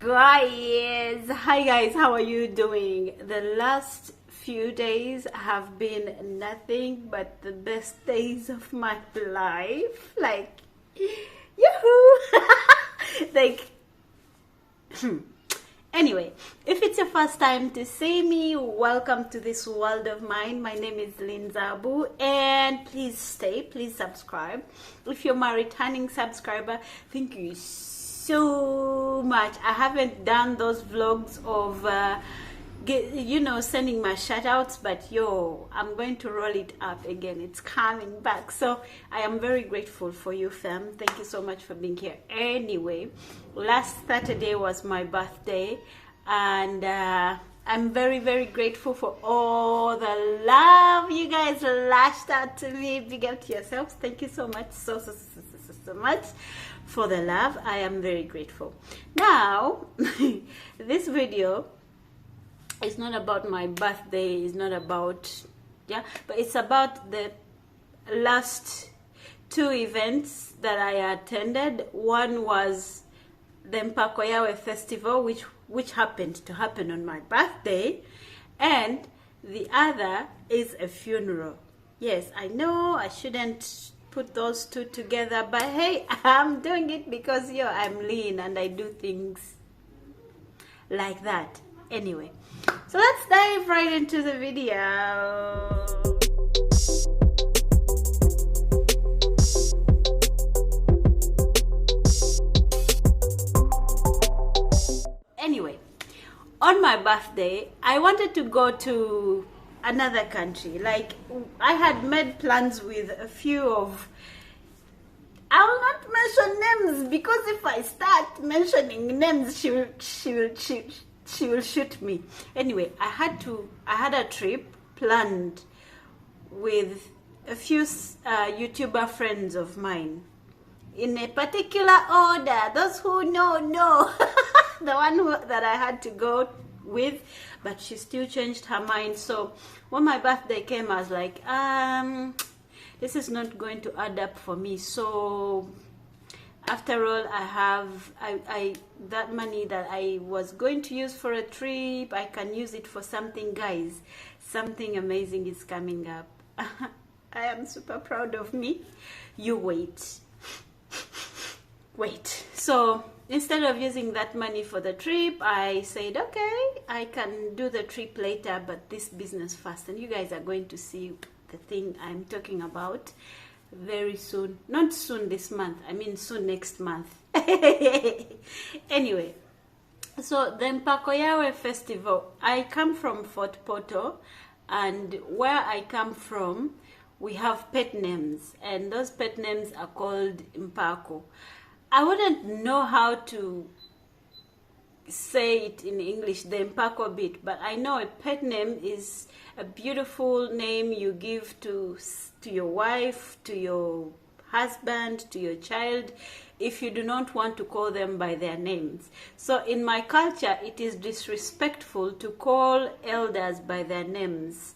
guys, hi guys, how are you doing? The last few days have been nothing but the best days of my life. Like, yahoo! Like, anyway, if it's your first time to see me, welcome to this world of mine. My name is Lynn Zabu, and please stay, please subscribe. If you're my returning subscriber, thank you so much. I haven't done those vlogs of sending my shout outs, but I'm going to roll it up again. It's coming back, so I am very grateful for you, fam. Thank you so much for being here. Anyway, last Saturday was my birthday, and I'm very, very grateful for all the love you guys lashed out to me. Big up to yourselves. Thank you so much, so much for the love. I am very grateful. Now, this video is not about my birthday. It's not about, but it's about the last two events that I attended. One was the Mpako Yawe Festival, which happened to happen on my birthday, and the other is a funeral. Yes, I know I shouldn't put those two together, but hey, I'm doing it because I'm lean and I do things like that. Anyway, so let's dive right into the video. Anyway, on my birthday, I wanted to go to another country. Like, I had made plans with a few of, I will not mention names, because if I start mentioning names, she will shoot me. Anyway, I had a trip planned with a few YouTuber friends of mine, in a particular order. Those who know the one that I had to go with, but she still changed her mind. So when my birthday came, I was like, this is not going to add up for me. So after all, I have that money that I was going to use for a trip, I can use it for something, guys. Something amazing is coming up. I am super proud of me. You wait. So instead of using that money for the trip, I said, okay, I can do the trip later, but this business first. And you guys are going to see the thing I'm talking about very soon. Not soon this month, I mean soon next month. Anyway, so the Mpako Yawe Festival, I come from Fort Portal, and where I come from, we have pet names, and those pet names are called Mpako. I wouldn't know how to say it in English, the Mpako bit, but I know a pet name is a beautiful name you give to your wife, to your husband, to your child, if you do not want to call them by their names. So in my culture, it is disrespectful to call elders by their names.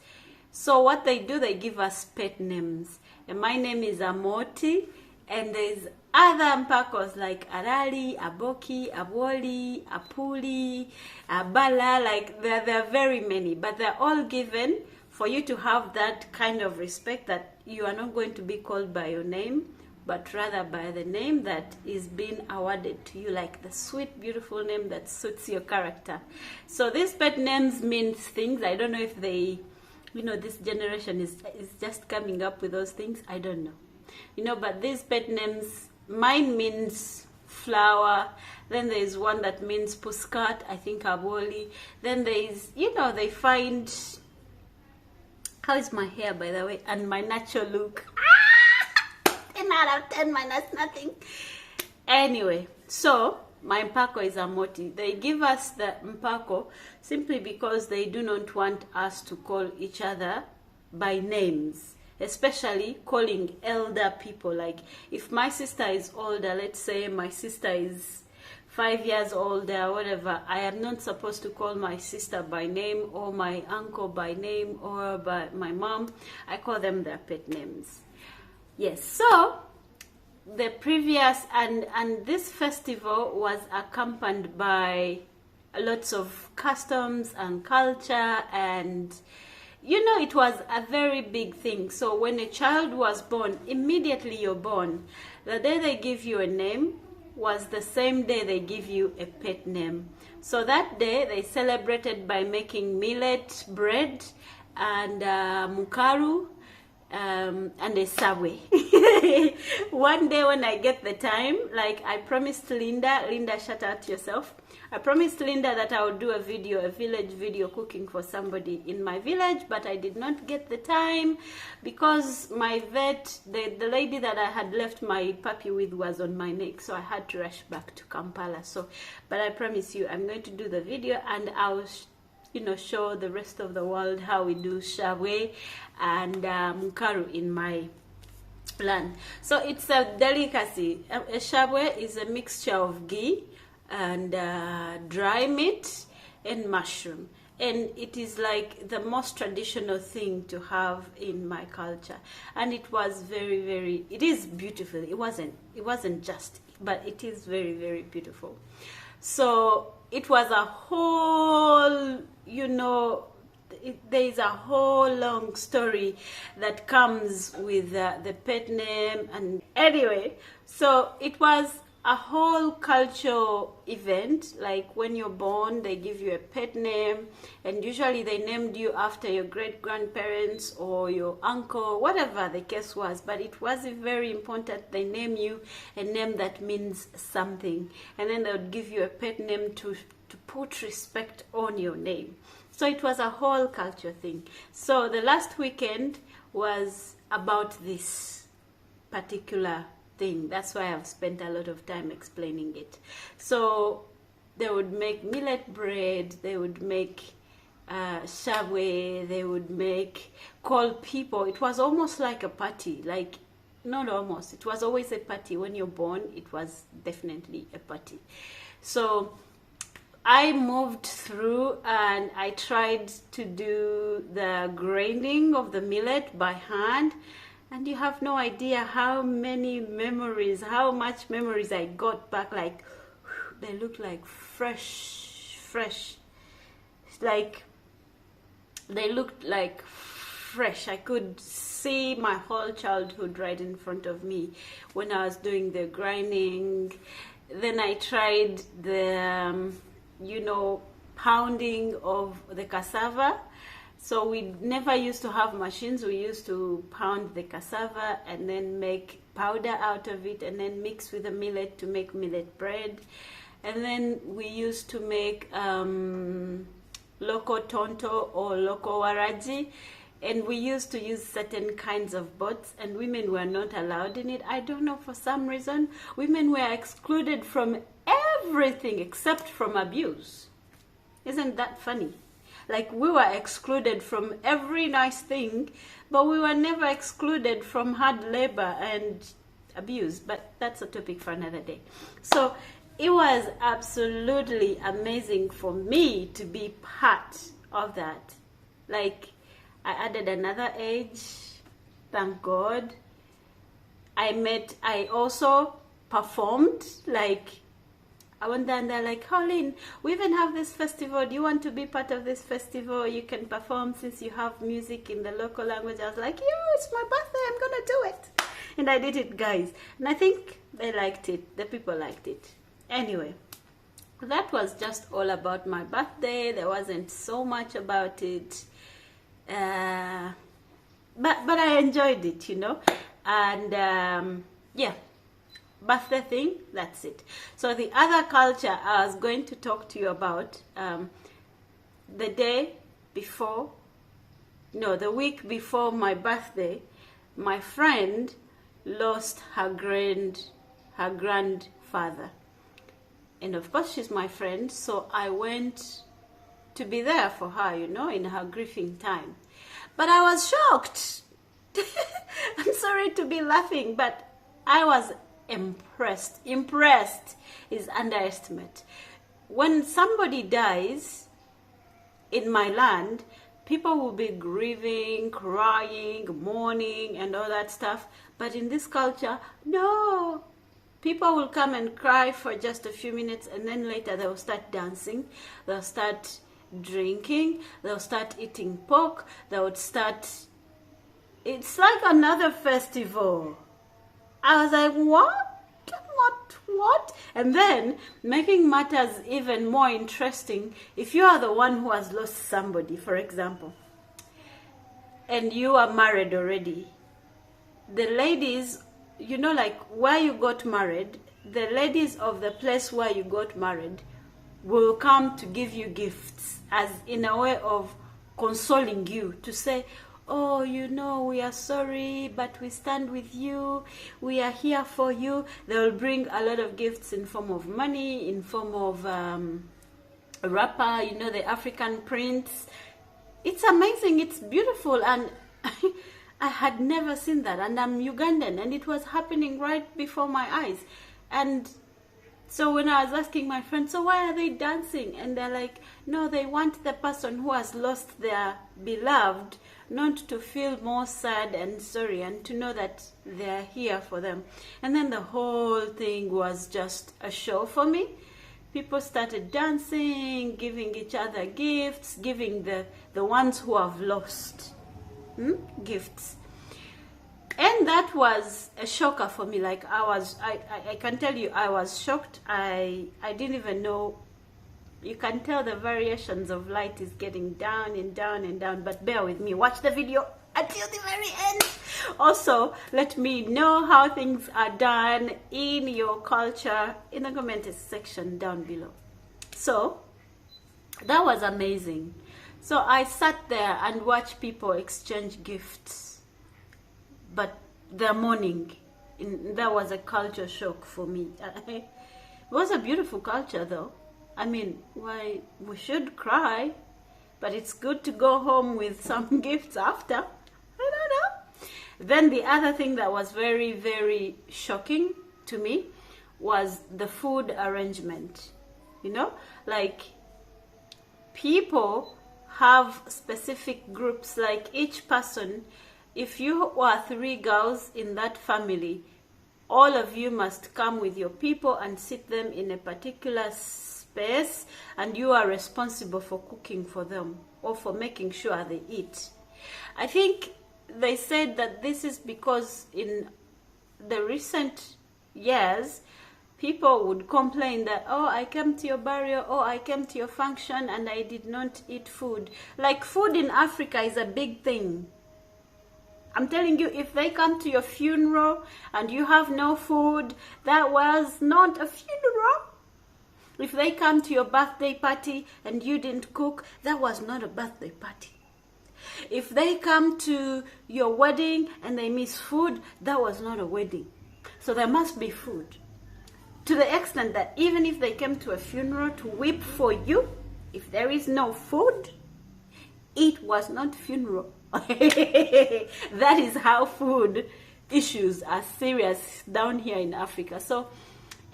So what they do, they give us pet names. And my name is Amoti, and there's other Mpakos like Arali, Aboki, Abwoli, Apuli, Abala. Like there are very many, but they're all given for you to have that kind of respect, that you are not going to be called by your name, but rather by the name that is being awarded to you, like the sweet, beautiful name that suits your character. So these pet names means things. I don't know if they, this generation is just coming up with those things. I don't know. But these pet names, mine means flower. Then there is one that means puskat, I think Aboli. Then there is, they find, how is my hair, by the way, and my natural look. 10 out of 10 minus nothing. Anyway, so my Mpako is Amoti. They give us the Mpako simply because they do not want us to call each other by names, especially calling elder people. Like if my sister is older, let's say my sister is 5 years older, whatever, I am not supposed to call my sister by name, or my uncle by name, or by my mom. I call them their pet names. Yes, so the previous, and this festival was accompanied by lots of customs and culture, and you know, it was a very big thing. So when a child was born, immediately you're born, the day they give you a name was the same day they give you a pet name. So that day they celebrated by making millet bread and mukaru, and a subway. One day when I get the time, like I promised Linda, shout out to yourself. I promised Linda that I would do a village video cooking for somebody in my village, but I did not get the time because my vet, the lady that I had left my puppy with, was on my neck, so I had to rush back to Kampala. So, but I promise you, I'm going to do the video and I'll show the rest of the world how we do shabwe and mukaru in my land. So it's a delicacy. A shabwe is a mixture of ghee and dry meat and mushroom, and it is like the most traditional thing to have in my culture, and it was very, it is beautiful. It wasn't just, but it is very, very beautiful. So it was a whole, there is a whole long story that comes with the pet name. And anyway, so it was a whole cultural event. Like when you're born, they give you a pet name, and usually they named you after your great grandparents or your uncle, whatever the case was. But it was very important they name you a name that means something, and then they would give you a pet name to put respect on your name. So it was a whole culture thing. So the last weekend was about this particular thing. That's why I've spent a lot of time explaining it. So they would make millet bread, they would make shabwe, they would call people. It was almost like a party, like not almost, it was always a party. When you're born, it was definitely a party. So I moved through and I tried to do the grinding of the millet by hand, and you have no idea how much memories I got back. Like, they look like fresh. Like, they looked like fresh. I could see my whole childhood right in front of me when I was doing the grinding. Then I tried the pounding of the cassava. So we never used to have machines. We used to pound the cassava and then make powder out of it and then mix with the millet to make millet bread. And then we used to make loco tonto or loco waraji. And we used to use certain kinds of boats, and women were not allowed in it. I don't know, for some reason, women were excluded from everything except from abuse. Isn't that funny? Like, we were excluded from every nice thing, but we were never excluded from hard labor and abuse. But that's a topic for another day. So it was absolutely amazing for me to be part of that. Like, I added another age, thank God. I also performed. Like, I went there and they're like, Colin, we even have this festival. Do you want to be part of this festival? You can perform since you have music in the local language. I was like, it's my birthday, I'm gonna do it. And I did it, guys. And I think they liked it. The people liked it. Anyway, that was just all about my birthday. There wasn't so much about it. But I enjoyed it, and yeah, birthday thing, that's it. So the other culture I was going to talk to you about, the week before my birthday, my friend lost her grandfather, and of course she's my friend, so I went to be there for her, in her grieving time. But I was shocked. I'm sorry to be laughing, but I was impressed. Impressed is underestimate. When somebody dies in my land, people will be grieving, crying, mourning, and all that stuff. But in this culture, no. People will come and cry for just a few minutes, and then later they'll start dancing, they'll start drinking, they'll start eating pork, they'll start... It's like another festival. I was like, what? And then, making matters even more interesting, if you are the one who has lost somebody, for example, and you are married already, the ladies, you know, like where you got married, the ladies of the place where you got married will come to give you gifts as in a way of consoling you, to say, oh, you know, we are sorry, but we stand with you. We are here for you. They will bring a lot of gifts in form of money, in form of a wrapper, you know, the African prints. It's amazing. It's beautiful. And I had never seen that. And I'm Ugandan, and it was happening right before my eyes. And so when I was asking my friends, so why are they dancing? And they're like, no, they want the person who has lost their beloved not to feel more sad and sorry, and to know that they're here for them. And then the whole thing was just a show for me. People started dancing, giving each other gifts, giving the ones who have lost gifts. And that was a shocker for me. Like I can tell you, I was shocked. I didn't even know. You can tell the variations of light is getting down and down and down, but bear with me. Watch the video until the very end. Also, let me know how things are done in your culture in the comment section down below. So, that was amazing. So, I sat there and watched people exchange gifts. But the morning, that was a culture shock for me. It was a beautiful culture though. I mean, why we should cry, but it's good to go home with some gifts after. I don't know. Then the other thing that was very, very shocking to me was the food arrangement. You know, like people have specific groups, like each person, if you are 3 girls in that family, all of you must come with your people and sit them in a particular space, and you are responsible for cooking for them or for making sure they eat. I think they said that this is because in the recent years, people would complain that, oh, I came to your burial, oh, I came to your function and I did not eat food. Like, food in Africa is a big thing. I'm telling you, if they come to your funeral and you have no food, that was not a funeral. If they come to your birthday party and you didn't cook, that was not a birthday party. If they come to your wedding and they miss food, that was not a wedding. So there must be food. To the extent that even if they came to a funeral to weep for you, if there is no food, it was not funeral. That is how food issues are serious down here in Africa. So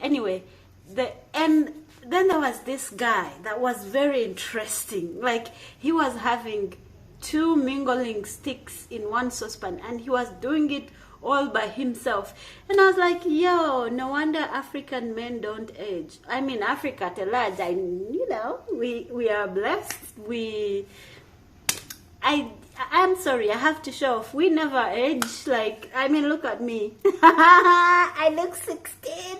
anyway, then there was this guy that was very interesting. Like, he was having 2 mingling sticks in one saucepan, and he was doing it all by himself. And I was like, yo, no wonder African men don't age. I mean, Africa at large, you know, we are blessed. I'm sorry, I have to show off. We never age. Like, I mean, look at me. I look 16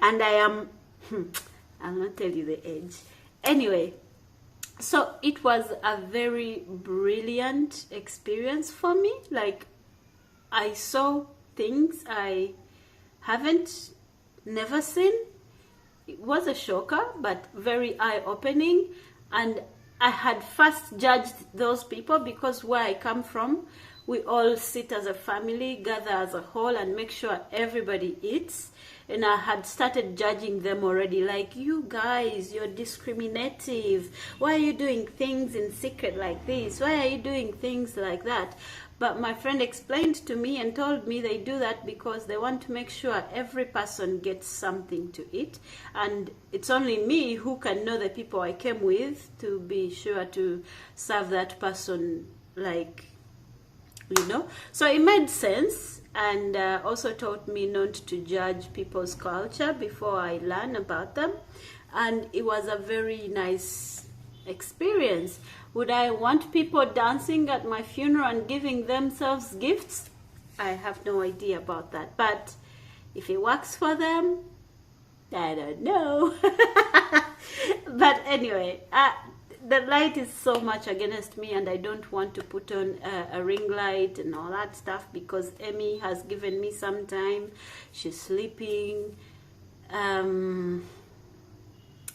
and I am I'll not tell you the age. Anyway, so it was a very brilliant experience for me. Like, I saw things I never seen. It was a shocker, but very eye-opening. And I had first judged those people because where I come from, we all sit as a family, gather as a whole, and make sure everybody eats. And I had started judging them already, like, you guys, you're discriminative. Why are you doing things in secret like this? Why are you doing things like that? But my friend explained to me and told me they do that because they want to make sure every person gets something to eat, and it's only me who can know the people I came with to be sure to serve that person, like, you know. So it made sense, and also taught me not to judge people's culture before I learn about them, and it was a very nice experience. Would I want people dancing at my funeral and giving themselves gifts? I have no idea about that, but if it works for them, I don't know. But anyway, the light is so much against me, and I don't want to put on a ring light and all that stuff because Emmy has given me some time. She's sleeping.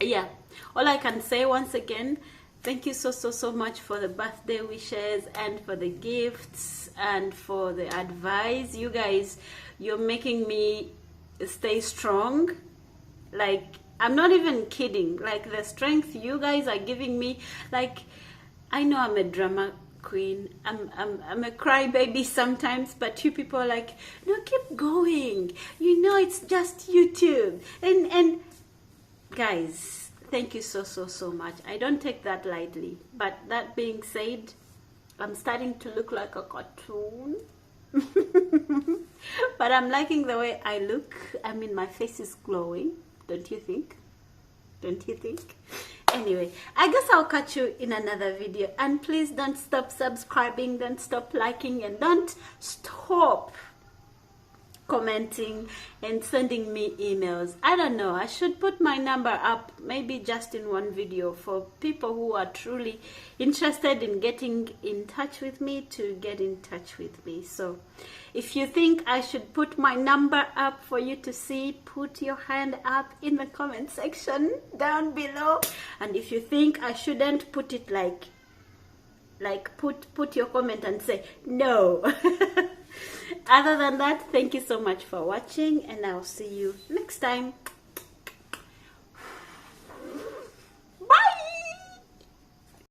Yeah, all I can say once again, thank you so much for the birthday wishes and for the gifts and for the advice. You guys, you're making me stay strong. Like, I'm not even kidding. Like, the strength you guys are giving me, like, I know I'm a drama queen, I'm a crybaby sometimes, but you people are like, no, keep going, you know, it's just YouTube. And guys, thank you so much. I don't take that lightly. But that being said, I'm starting to look like a cartoon. But I'm liking the way I look. I mean, my face is glowing. Don't you think? Don't you think? Anyway, I guess I'll catch you in another video. And please don't stop subscribing, don't stop liking, and don't stop commenting and sending me emails. I don't know, I should put my number up, maybe just in one video, for people who are truly interested in getting in touch with me to get in touch with me. So if you think I should put my number up for you to see, put your hand up in the comment section down below. And if you think I shouldn't put it, like put your comment and say no. Other than that, thank you so much for watching, and I'll see you next time.